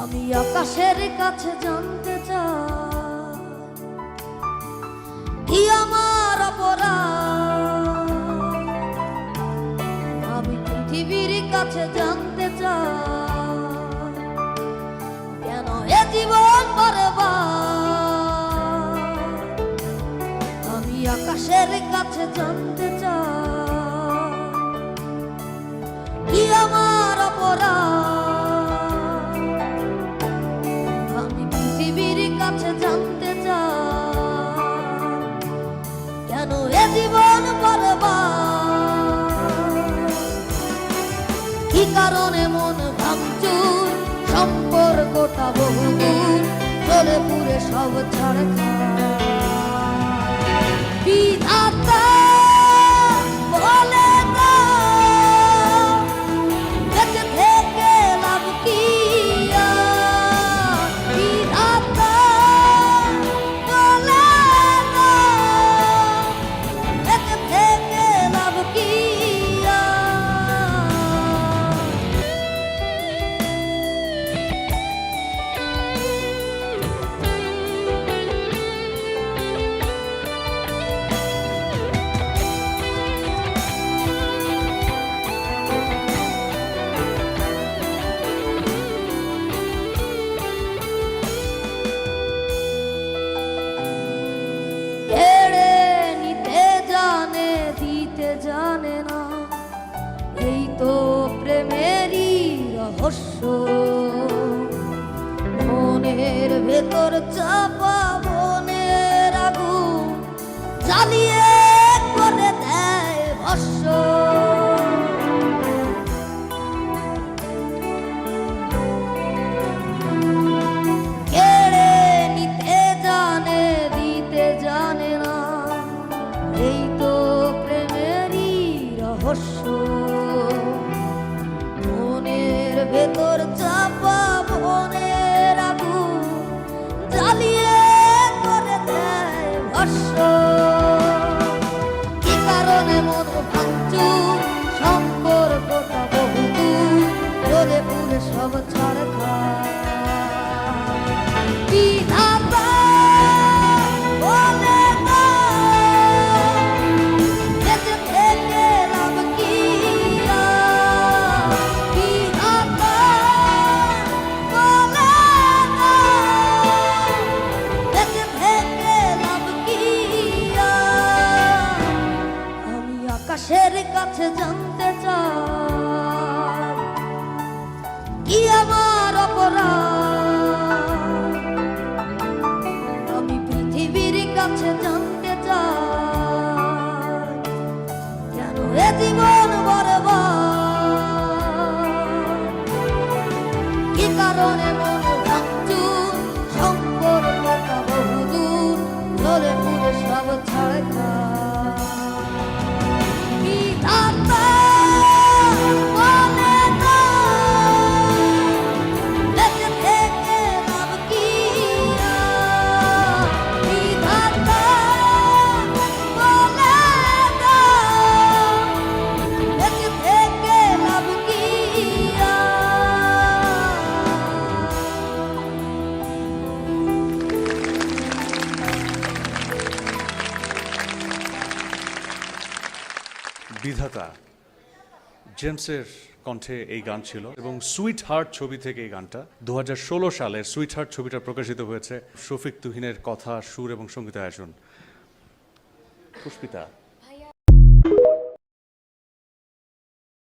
আমি আকাশের কাছে জানতে চাই কি আমার অপরাধ। আমি পৃথিবীর কাছে জানতে চাই কেন এ জীবন বরবাদ। আমি আকাশের কাছে জানতে চাই কি আমার অপরাধ। জানতে চাই কেন এ জীবন বরবাদ। কি কারণে মন ভাঙচুর, সম্পর্কটা বহুদূর, চলে পুরে সব ছাড়খাড়। বিধাতা বলে দাও বেঁচে থেকে লাভ কি। জানে না এই তো প্রেমেরই রহস্য। মনের ভেতর চাপা মনের আগুন জ্বালিয়ে করে দেয় ভস্য। কেড়ে নিতে জানে দিতে জানে না এই তো রহস্য। মনের ভেতর চাপা মনের আগুন জ্বালিয়ে করে দেয় ভস্য। কি কারণে মন ভাঙচুর, সম্পর্কটা বহুদূর, চলে পুরে সব ছাড়খাড়। বিধাতা বলে আকাশের কাছে জানতে চাই কি আমার অপরাধ। আমি পৃথিবীর কাছে জানতে চাই কেন এ জীবন বরবাদ। কি কারণে মন ভাঙচুর, সম্পর্কটা বহুদূর, চলে পুরে সব ছাড়খাড়। বিধাতা জেমসের কণ্ঠে এই গান ছিল এবং সুইট হার্ট ছবি থেকে এই গানটা 2016 সালে সুইট হার্ট ছবিটা প্রকাশিত হয়েছে। শফিক তুহিনের কথা, সুর এবং সঙ্গীতায়োজন। পুষ্পিতা।